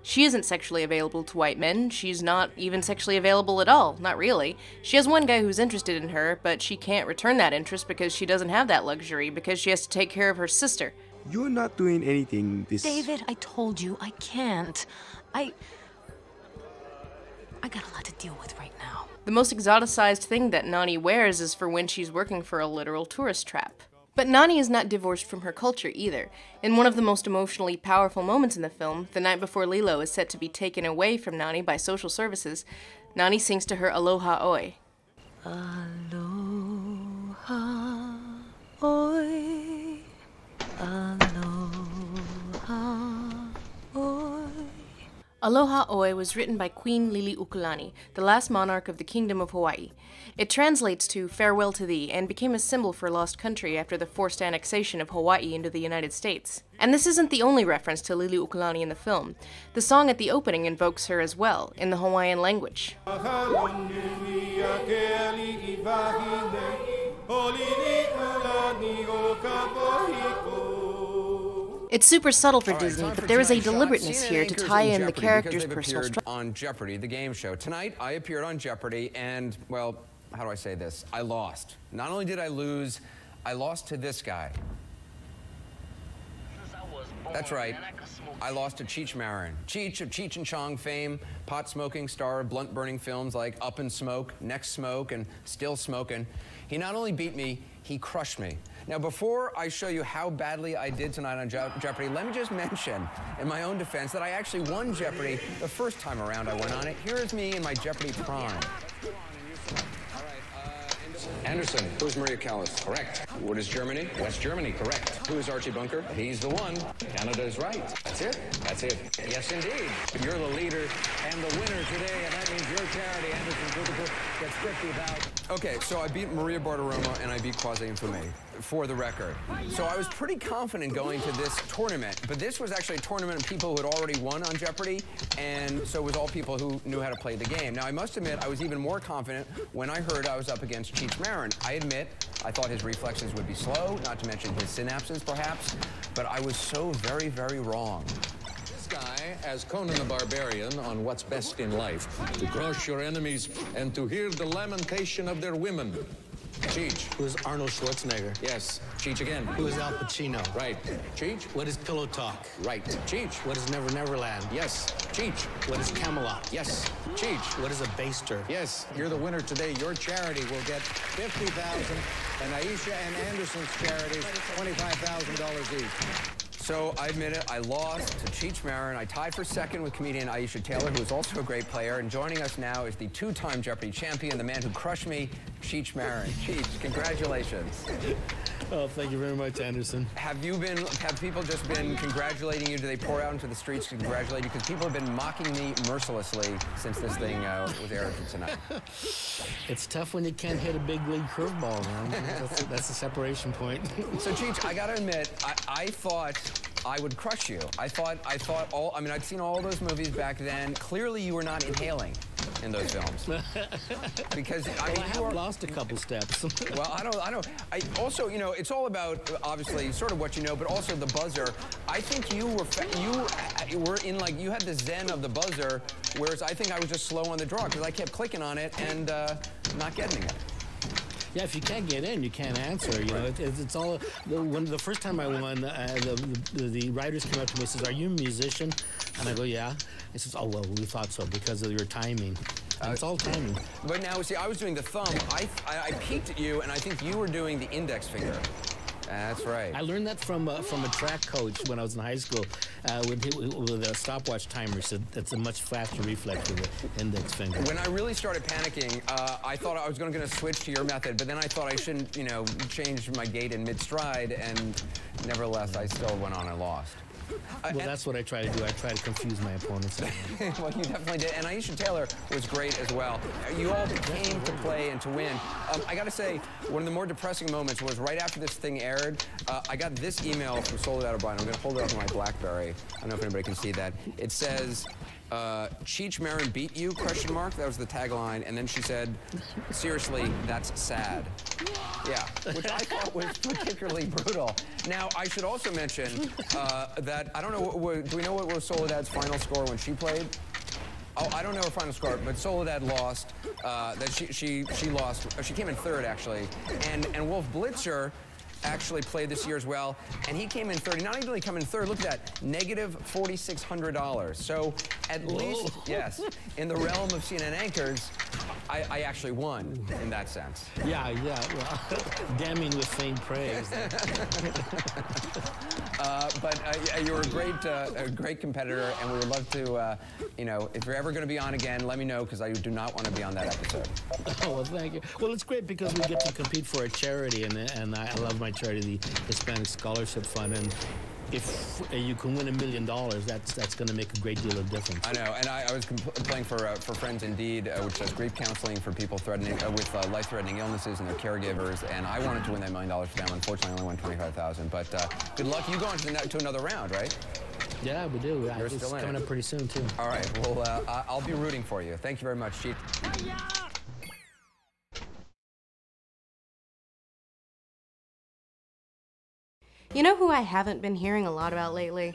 She isn't sexually available to white men, she's not even sexually available at all, not really. She has one guy who's interested in her, but she can't return that interest because she doesn't have that luxury, because she has to take care of her sister. You're not doing anything this... David, I told you, I can't. I got a lot to deal with right now. The most exoticized thing that Nani wears is for when she's working for a literal tourist trap. But Nani is not divorced from her culture either. In one of the most emotionally powerful moments in the film, the night before Lilo is set to be taken away from Nani by social services, Nani sings to her Aloha Oi. Aloha Oi, Aloha Oi. Aloha Oi was written by Queen Liliuokalani, the last monarch of the Kingdom of Hawaii. It translates to farewell to thee and became a symbol for lost country after the forced annexation of Hawaii into the United States. And this isn't the only reference to Liliuokalani in the film. The song at the opening invokes her as well, in the Hawaiian language. It's super subtle for Disney, but there is a deliberateness here to tie in the character's personal struggle. On Jeopardy, the game show. Tonight, I appeared on Jeopardy, and, well, how do I say this? I lost. Not only did I lose, I lost to this guy. That's right. I lost to Cheech Marin. Cheech of Cheech and Chong fame, pot-smoking star of blunt-burning films like Up in Smoke, Next Smoke, and Still Smokin'. He not only beat me, he crushed me. Now, before I show you how badly I did tonight on Jeopardy, let me just mention, in my own defense, that I actually won Jeopardy the first time around I went on it. Here is me in my Jeopardy prime. Anderson, who's Maria Callas? Correct. What is Germany? West Germany, correct. Who is Archie Bunker? He's the one. Canada is right. That's it. That's it. Yes, indeed. You're the leader and the winner today, and that means your charity, Anderson Cooper, gets 50,000. Okay, so I beat Maria Bartiromo and I beat Quasi Infame, for the record. So I was pretty confident going to this tournament, but this was actually a tournament of people who had already won on Jeopardy, and so it was all people who knew how to play the game. Now, I must admit, I was even more confident when I heard I was up against Cheech Marin. I admit, I thought his reflexes would be slow, not to mention his synapses, perhaps, but I was so very, very wrong. This guy, as Conan the Barbarian on What's Best in Life, to crush your enemies and to hear the lamentation of their women. Cheech. Who is Arnold Schwarzenegger? Yes. Cheech again. Who is Al Pacino? Right. Cheech. What is Pillow Talk? Right. Cheech. What is Never Neverland? Yes. Cheech. What is Camelot? Yes. Cheech. What is a baster? Yes. You're the winner today. Your charity will get $50,000, and Aisha and Anderson's charity $25,000 each. So I admit it, I lost to Cheech Marin. I tied for second with comedian Aisha Taylor, who is also a great player. And joining us now is the two-time Jeopardy champion, the man who crushed me, Cheech Marin. Cheech, congratulations. Oh, thank you very much, Anderson. Have people just been congratulating you? Do they pour out into the streets to congratulate you? Because people have been mocking me mercilessly since this thing was aired tonight. It's tough when you can't hit a big league curveball, man. That's the separation point. So, Cheech, I gotta admit, I thought I would crush you. I thought I'd seen all those movies back then. Clearly, you were not inhaling in those films. Because I have lost a couple steps. Well, I don't. I also, you know, it's all about obviously sort of what you know, but also the buzzer. I think you were in like you had the zen of the buzzer, whereas I think I was just slow on the draw because I kept clicking on it and not getting it. Yeah, if you can't get in, you can't answer. You know, it's all. When the first time I won, the writers came up to me and says, "Are you a musician?" And I go, "Yeah." He says, "Oh well, we thought so because of your timing." And it's all timing. But now, see, I was doing the thumb. I peeked at you, and I think you were doing the index finger. That's right. I learned that from a track coach when I was in high school with a stopwatch timer. He said that's a much faster reflex with the index finger. When I really started panicking, I thought I was going to switch to your method, but then I thought I shouldn't, you know, change my gait in mid-stride, and nevertheless, I still went on and lost. Well, that's what I try to do. I try to confuse my opponents. Well, you definitely did. And Aisha Taylor was great as well. You all came to play and to win. I got to say, one of the more depressing moments was right after this thing aired, I got this email from Soledad O'Brien. I'm going to hold it up on my BlackBerry. I don't know if anybody can see that. It says, Cheech Marin beat you, ? That was the tagline. And then she said, seriously, that's sad. Yeah, which I thought was particularly brutal. Now, I should also mention that, I don't know, do we know what was Soledad's final score when she played? Oh, I don't know her final score, but Soledad lost. She lost. She came in third, actually. And Wolf Blitzer actually played this year as well, and he came in third. He not only did he come in third, look at that, negative $4,600. So at least, yes, in the realm of CNN anchors, I actually won in that sense. Yeah, well, damning with faint praise. But you were a great competitor, and we would love to, you know, if you're ever going to be on again, let me know, because I do not want to be on that episode. Oh, well, thank you. Well, it's great because we get to compete for a charity, and I love my charity, the Hispanic Scholarship Fund, and if you can win $1 million, that's going to make a great deal of difference. I know, and I was playing for Friends Indeed, which does grief counseling for people with life-threatening illnesses and their caregivers, and I wanted to win that $1 million for them. Unfortunately, I only won $25,000, but good luck. You go on to another round, right? Yeah, we do. You're it's still in coming up pretty soon, too. All right, well, I'll be rooting for you. Thank you very much, Chief. You know who I haven't been hearing a lot about lately?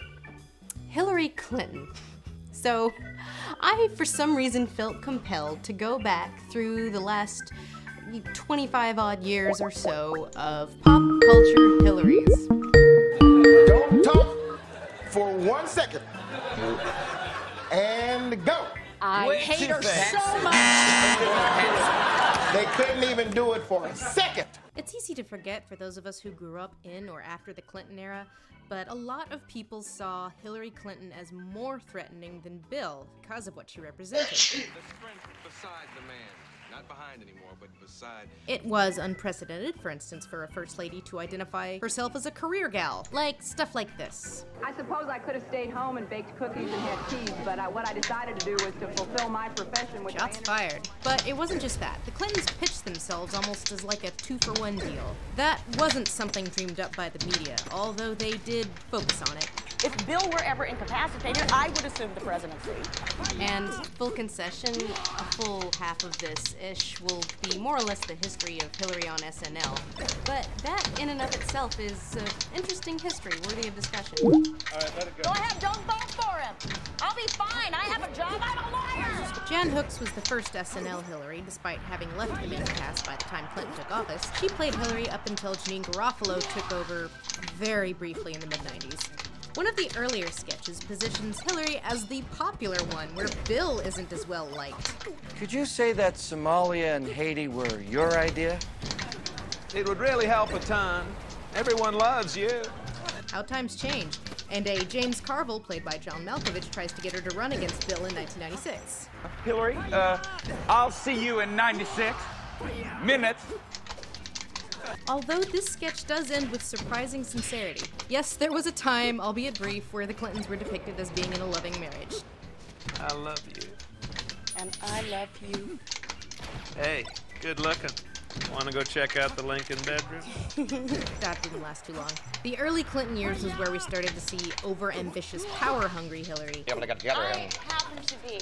Hillary Clinton. So, I, for some reason, felt compelled to go back through the last 25-odd years or so of pop culture Hillarys. Don't talk for 1 second. And go. I hate her so much. They couldn't even do it for a second. It's easy to forget for those of us who grew up in or after the Clinton era, But a lot of people saw Hillary Clinton as more threatening than Bill because of what she represented. The strength beside the man. Not behind anymore, but beside. It was unprecedented, for instance, for a first lady to identify herself as a career gal. Like, stuff like this. I suppose I could have stayed home and baked cookies and had tea, but what I decided to do was to fulfill my profession, which Shots fired. But it wasn't just that. The Clintons pitched themselves almost as like a 2-for-1 deal. That wasn't something dreamed up by the media, although they did focus on it. If Bill were ever incapacitated, I would assume the presidency. And full concession, a full half of this-ish will be more or less the history of Hillary on SNL. But that in and of itself is an interesting history worthy of discussion. All right, let it go. Go ahead, don't vote for him. I'll be fine. I have a job. I'm a lawyer. Jan Hooks was the first SNL Hillary, despite having left the main cast by the time Clinton took office. She played Hillary up until Janeane Garofalo took over very briefly in the mid-90s. One of the earlier sketches positions Hillary as the popular one, where Bill isn't as well liked. Could you say that Somalia and Haiti were your idea? It would really help a ton. Everyone loves you. How times change, and a James Carville, played by John Malkovich, tries to get her to run against Bill in 1996. Hillary, I'll see you in 96 minutes. Although this sketch does end with surprising sincerity. Yes, there was a time, albeit brief, where the Clintons were depicted as being in a loving marriage. I love you. And I love you. Hey, good looking. Want to go check out the Lincoln bedroom? That didn't last too long. The early Clinton years was where we started to see over-ambitious, power-hungry Hillary. Able to get together. I happen to be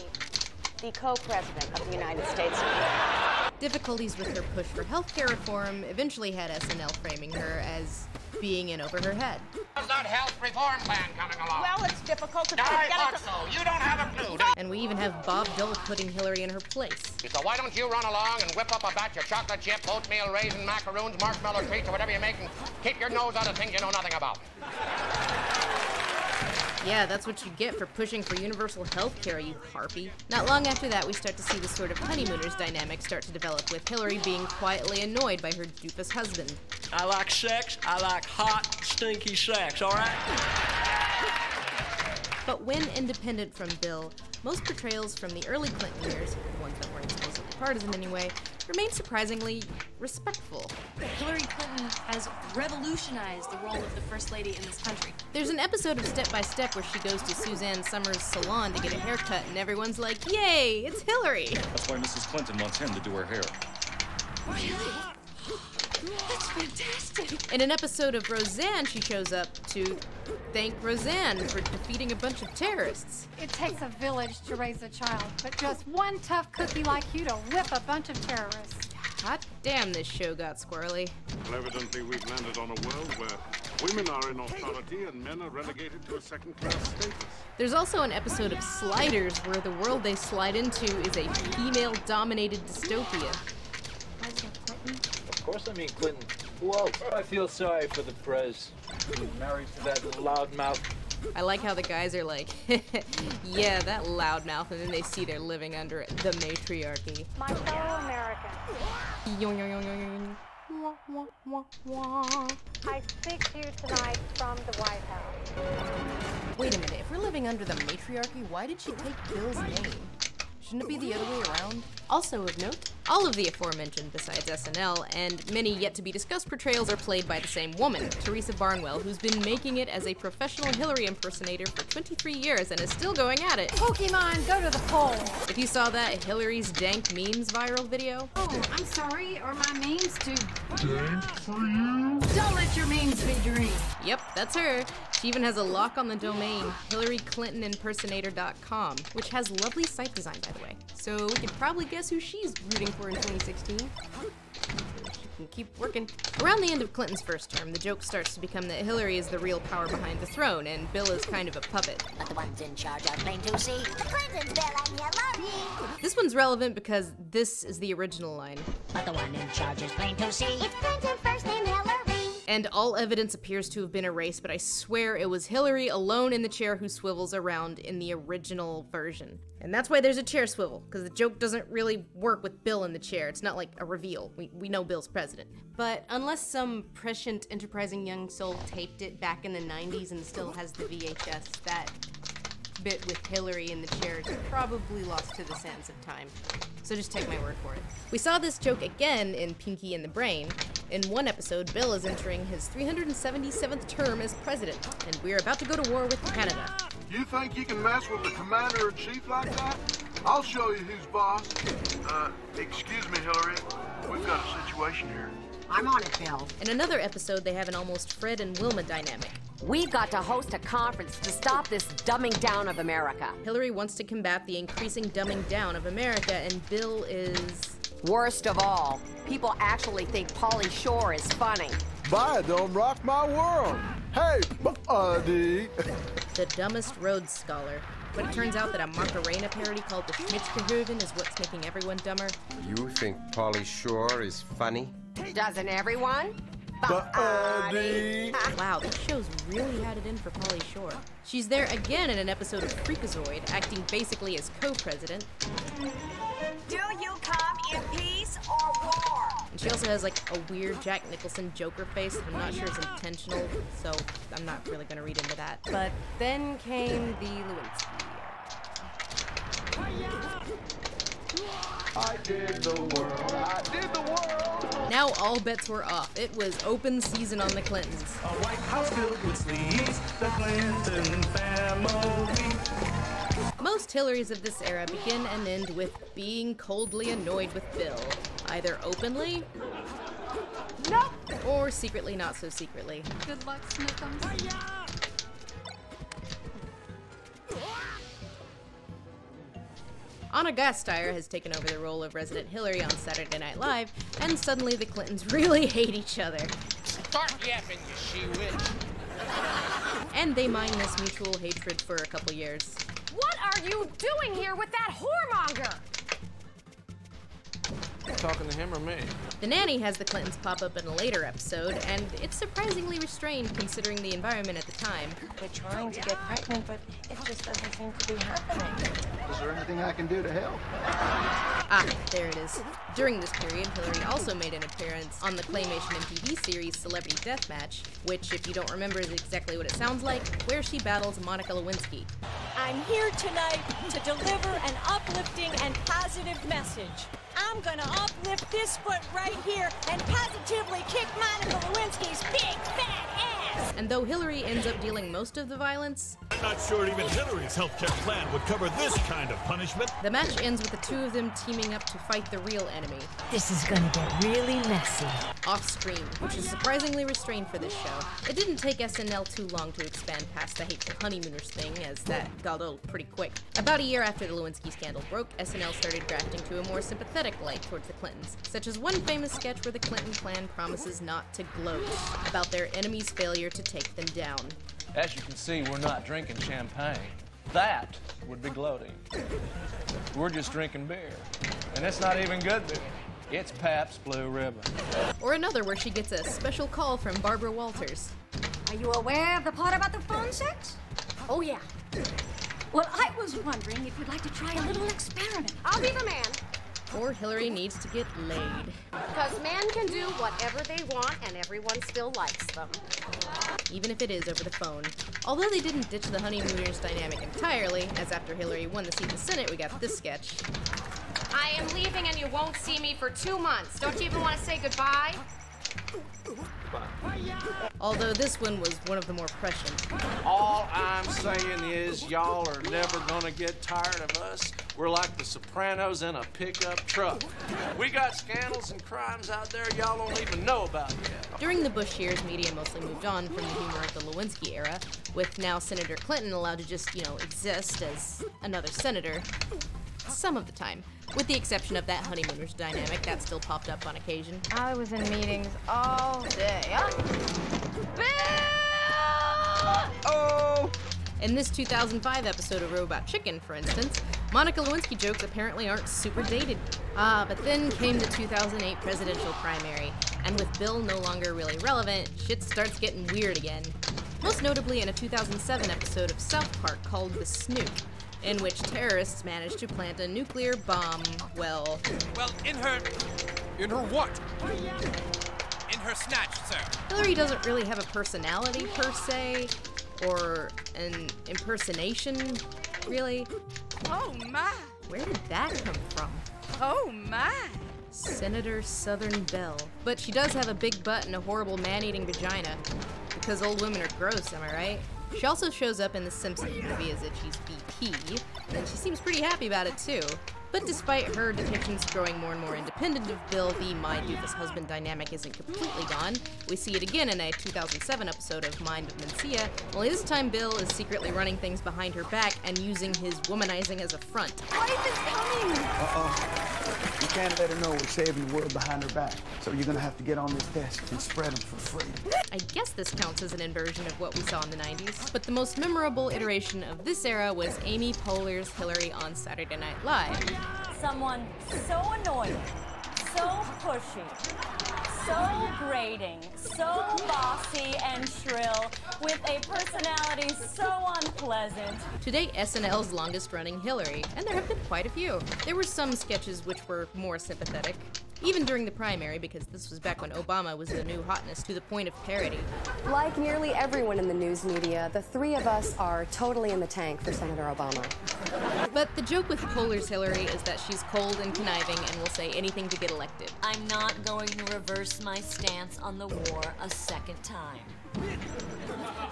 the co-president of the United States. Difficulties with her push for healthcare reform eventually had SNL framing her as being in over her head. How's that health reform plan coming along? Well, it's difficult to I thought so. You don't have a clue. And we even have Bob Dole putting Hillary in her place. So why don't you run along and whip up a batch of chocolate chip, oatmeal, raisin, macaroons, marshmallow treats, or whatever you make, and keep your nose out of things you know nothing about. Yeah, that's what you get for pushing for universal health care, you harpy. Not long after that, we start to see the sort of honeymooners dynamic start to develop, with Hillary being quietly annoyed by her doofus husband. I like sex. I like hot, stinky sex, all right? But when independent from Bill, most portrayals from the early Clinton years, the ones that weren't explicitly partisan anyway, remain surprisingly respectful. Hillary Clinton has revolutionized the role of the First Lady in this country. There's an episode of Step by Step where she goes to Suzanne Summers' salon to get a haircut, and everyone's like, yay, it's Hillary! That's why Mrs. Clinton wants him to do her hair. Really? That's fantastic! In an episode of Roseanne, she shows up to thank Roseanne for defeating a bunch of terrorists. It takes a village to raise a child, but just one tough cookie like you to whip a bunch of terrorists. Hot damn, this show got squirrely. Well, evidently we've landed on a world where women are in authority and men are relegated to a second-class status. There's also an episode of Sliders where the world they slide into is a female-dominated dystopia. Of course I mean Clinton. Who else? I feel sorry for the prez. He's married to that loudmouth. I like how the guys are like, yeah, that loudmouth, and then they see they're living under the matriarchy. My fellow Americans, I speak to you tonight from the White House. Wait a minute, if we're living under the matriarchy, why did she take Bill's name? Shouldn't it be the other way around? Also of note, all of the aforementioned besides SNL, and many yet-to-be-discussed portrayals are played by the same woman, Teresa Barnwell, who's been making it as a professional Hillary impersonator for 23 years and is still going at it. Pokemon, go to the polls! If you saw that Hillary's Dank Memes viral video... Oh, I'm sorry, are my memes too dank for you? Don't let your memes be dreams. Yep, that's her. She even has a lock on the domain, HillaryClintonImpersonator.com, which has lovely site design, by the way. So we could probably guess who she's rooting for in 2016. She can keep working. Around the end of Clinton's first term, the joke starts to become that Hillary is the real power behind the throne, and Bill is kind of a puppet. But the ones in charge are plain to see. Clinton, Bill, and Hillary. This one's relevant because this is the original line. But the one in charge is plain to see. It's Clinton, first name Hillary. And all evidence appears to have been erased, but I swear it was Hillary alone in the chair who swivels around in the original version. And that's why there's a chair swivel, because the joke doesn't really work with Bill in the chair. It's not like a reveal. We know Bill's president. But unless some prescient, enterprising young soul taped it back in the 90s and still has the VHS, that bit with Hillary in the chair is probably lost to the sands of time. So just take my word for it. We saw this joke again in Pinky and the Brain. In one episode, Bill is entering his 377th term as president, and we're about to go to war with Canada. You think you can mess with the commander-in-chief like that? I'll show you who's boss. Excuse me, Hillary. We've got a situation here. I'm on it, Bill. In another episode, they have an almost Fred and Wilma dynamic. We've got to host a conference to stop this dumbing down of America. Hillary wants to combat the increasing dumbing down of America, and Bill is... Worst of all, people actually think Pauly Shore is funny. Bye, don't rock my world. Hey, buddy. The dumbest Rhodes Scholar. But it turns out that a Macarena parody called the Schmitzgehöven is what's making everyone dumber. You think Pauly Shore is funny? Doesn't everyone? Buddy. Wow, this show's really had it in for Pauly Shore. She's there again in an episode of Freakazoid, acting basically as co-president. Do you come in peace or war? And she also has like a weird Jack Nicholson Joker face that I'm not sure is intentional, so I'm not really gonna read into that. But then came the Lewinsky era. I did the world. I did the world. Now all bets were off. It was open season on the Clintons. A White House filled with sleaze, the Clinton family. Most Hillarys of this era begin and end with being coldly annoyed with Bill, either openly, or secretly not so secretly. Good luck, Snickums. Anna Gasteyer has taken over the role of Resident Hillary on Saturday Night Live, and suddenly the Clintons really hate each other. Start yapping, you she-witch. And they mine this mutual hatred for a couple years. What are you doing here with that whoremonger? You talking to him or me? The Nanny has the Clintons pop up in a later episode, and it's surprisingly restrained considering the environment at the time. We're trying to get pregnant, but it just doesn't seem to be happening. Is there anything I can do to help? Ah, there it is. During this period, Hillary also made an appearance on the Claymation MTV series Celebrity Deathmatch, which, if you don't remember, is exactly what it sounds like, where she battles Monica Lewinsky. I'm here tonight to deliver an uplifting and positive message. I'm gonna uplift this foot right here and positively kick Monica Lewinsky's big fat ass! And though Hillary ends up dealing most of the violence, I'm not sure even Hillary's healthcare plan would cover this kind of punishment. The match ends with the two of them teaming up to fight the real enemy. This is gonna get really messy. Off-screen, which is surprisingly restrained for this show. It didn't take SNL too long to expand past the hateful honeymooners thing, as that got old pretty quick. About a year after the Lewinsky scandal broke, SNL started drafting to a more sympathetic light towards the Clintons, such as one famous sketch where the Clinton clan promises not to gloat about their enemy's failure to take them down. As you can see, we're not drinking champagne. That would be gloating. We're just drinking beer. And it's not even good beer. It's Pabst Blue Ribbon. Or another where she gets a special call from Barbara Walters. Are you aware of the part about the phone sex? Oh, yeah. Well, I was wondering if you'd like to try a little experiment. I'll be the man. Or Hillary needs to get laid. Because men can do whatever they want and everyone still likes them. Even if it is over the phone. Although they didn't ditch the honeymooners dynamic entirely, as after Hillary won the seat in the Senate, we got this sketch. I am leaving and you won't see me for 2 months. Don't you even want to say goodbye? Although this one was one of the more prescient. All I'm saying is y'all are never gonna get tired of us. We're like the Sopranos in a pickup truck. We got scandals and crimes out there y'all don't even know about yet. During the Bush years, media mostly moved on from the humor of the Lewinsky era, with now Senator Clinton allowed to just, exist as another senator. Some of the time. With the exception of that honeymooners dynamic, that still popped up on occasion. I was in meetings all day. Bill! Oh! In this 2005 episode of Robot Chicken, for instance, Monica Lewinsky jokes apparently aren't super dated. But then came the 2008 presidential primary, and with Bill no longer really relevant, shit starts getting weird again. Most notably in a 2007 episode of South Park called The Snook, in which terrorists managed to plant a nuclear bomb, well, in her what? In her snatch, sir. Hillary doesn't really have a personality per se, or an impersonation, really. Oh my! Where did that come from? Oh my! Senator Southern Belle. But she does have a big butt and a horrible man-eating vagina. Because old women are gross, am I right? She also shows up in the Simpsons movie as if she's VP, and she seems pretty happy about it too. But despite her depictions growing more and more independent of Bill, the my doofus husband dynamic isn't completely gone. We see it again in a 2007 episode of Mind of Mencia, only this time Bill is secretly running things behind her back and using his womanizing as a front. Wife is coming! You can't let her know we're saving the world behind her back. So you're gonna have to get on this desk and spread them for free. I guess this counts as an inversion of what we saw in the 90s, but the most memorable iteration of this era was Amy Poehler's Hillary on Saturday Night Live. Someone so annoying, so pushy, so grating, so bossy and shrill, with a personality so unpleasant. To date, SNL's longest-running Hillary, and there have been quite a few. There were some sketches which were more sympathetic, even during the primary, because this was back when Obama was the new hotness to the point of parody. Like nearly everyone in the news media, the three of us are totally in the tank for Senator Obama. But the joke with Poehler's Hillary is that she's cold and conniving and will say anything to get elected. I'm not going to reverse my stance on the war a second time.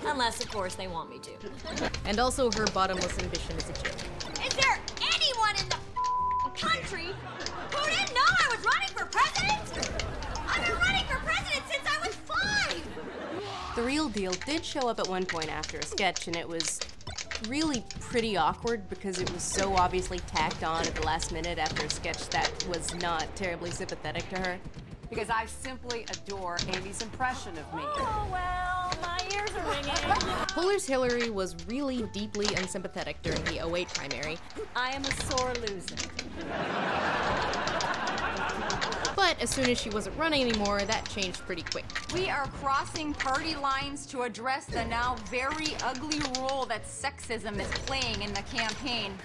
Unless, of course, they want me to. And also her bottomless ambition is a joke. Is there anyone in the country who didn't know I was running for president? I've been running for president since I was 5! The real deal did show up at one point after a sketch, and it was really pretty awkward because it was so obviously tacked on at the last minute after a sketch that was not terribly sympathetic to her. Because I simply adore Amy's impression of me. Oh, well, my ears are ringing. Poehler's Hillary was really deeply unsympathetic during the 2008 primary. I am a sore loser. But as soon as she wasn't running anymore, that changed pretty quick. We are crossing party lines to address the now very ugly role that sexism is playing in the campaign.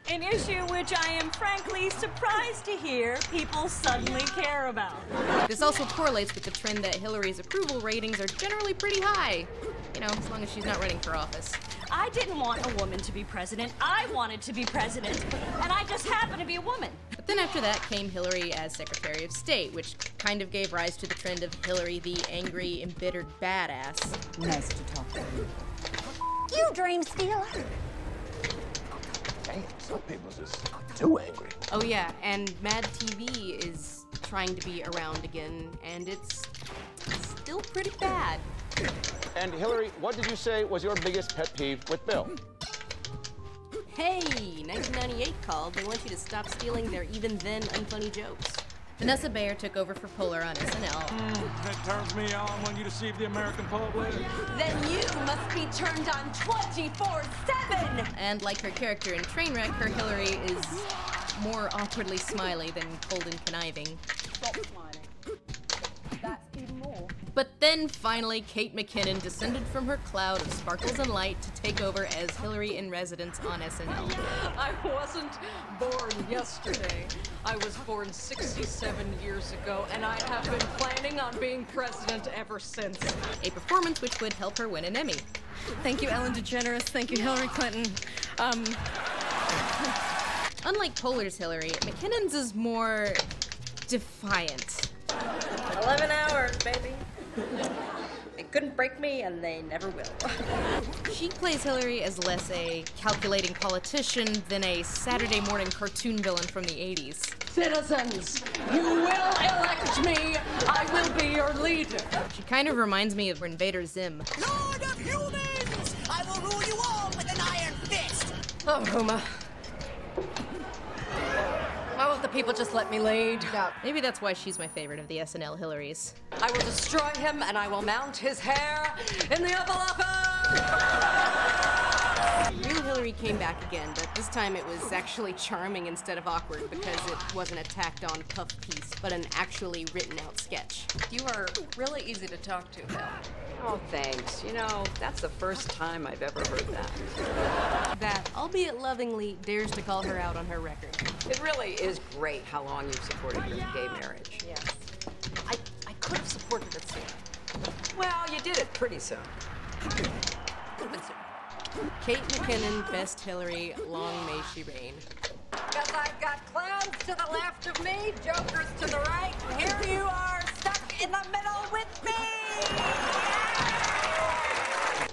An issue which I am frankly surprised to hear people suddenly care about. This also correlates with the trend that Hillary's approval ratings are generally pretty high. You know, as long as she's not running for office. I didn't want a woman to be president. I wanted to be president, and I just happened to be a woman. But then after that came Hillary as Secretary of State, which kind of gave rise to the trend of Hillary the angry, embittered badass. Nice to talk to you. You dream stealer. Damn, some people just too angry. Oh yeah, and Mad TV is trying to be around again, and it's still pretty bad. And Hillary, what did you say was your biggest pet peeve with Bill? Hey, 1998 called. They want you to stop stealing their even then unfunny jokes. Vanessa Bayer took over for Poehler on SNL. That turns me on when you deceive the American public. Then you must be turned on 24/7. And like her character in Trainwreck, her Hillary is more awkwardly smiley than cold and conniving. Stop smiling. That's even more. But then finally, Kate McKinnon descended from her cloud of sparkles and light to take over as Hillary in residence on SNL. I wasn't born yesterday. I was born 67 years ago, and I have been planning on being president ever since. A performance which would help her win an Emmy. Thank you, Ellen DeGeneres. Thank you, Hillary Clinton. Unlike Poehler's Hillary, McKinnon's is more defiant. 11 hours, baby. They couldn't break me, and they never will. She plays Hillary as less a calculating politician than a Saturday morning cartoon villain from the 80s. Citizens, you will elect me. I will be your leader. She kind of reminds me of Invader Zim. Lord of humans, I will rule you all with an iron fist. Oh, Huma. Why won't the people just let me lead? Maybe that's why she's my favorite of the SNL Hillarys. I will destroy him, and I will mount his hair in the Oval Office! Hillary came back again, but this time it was actually charming instead of awkward because it wasn't a tacked on puff piece, but an actually written out sketch. You are really easy to talk to, Bill. Oh, thanks. You know, that's the first time I've ever heard that. That, albeit lovingly, dares to call her out on her record. It really is great how long you've supported your gay marriage. Yes. I could have supported it sooner. Well, you did it pretty soon. Could have been sooner. Kate McKinnon, best Hillary, long may she reign. Because I've got clowns to the left of me, jokers to the right, and here you are stuck in the middle with me!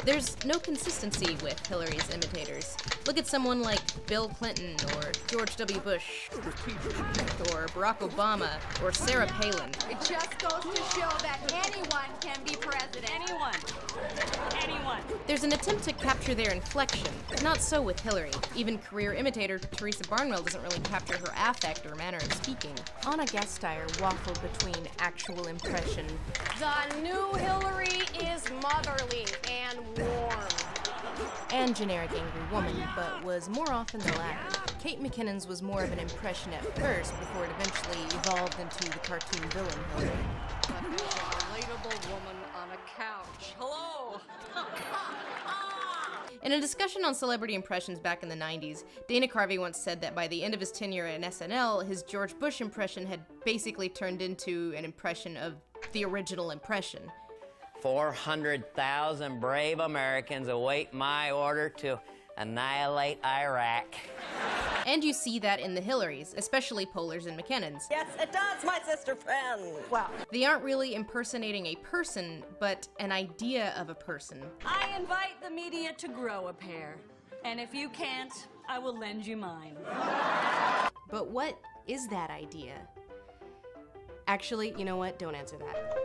There's no consistency with Hillary's imitators. Look at someone like Bill Clinton, or George W. Bush, or Barack Obama, or Sarah Palin. It just goes to show that anyone can be president. Anyone. Anyone. There's an attempt to capture their inflection. Not so with Hillary. Even career imitator Teresa Barnwell doesn't really capture her affect or manner of speaking. Anna Gasteyer waffled between actual impression. The new Hillary is motherly and warm. And generic angry woman, but was more often the latter. Kate McKinnon's was more of an impression at first before it eventually evolved into the cartoon villain Hillary. A relatable woman on a couch. Hello! In a discussion on celebrity impressions back in the 90s, Dana Carvey once said that by the end of his tenure in SNL, his George Bush impression had basically turned into an impression of the original impression. 400,000 brave Americans await my order to annihilate Iraq. And you see that in the Hillarys, especially Poehler's and McKinnon's. Yes, it does, my sister friend. Well, They aren't really impersonating a person, but an idea of a person. I invite the media to grow a pair. And if you can't, I will lend you mine. But what is that idea? Actually, you know what? Don't answer that.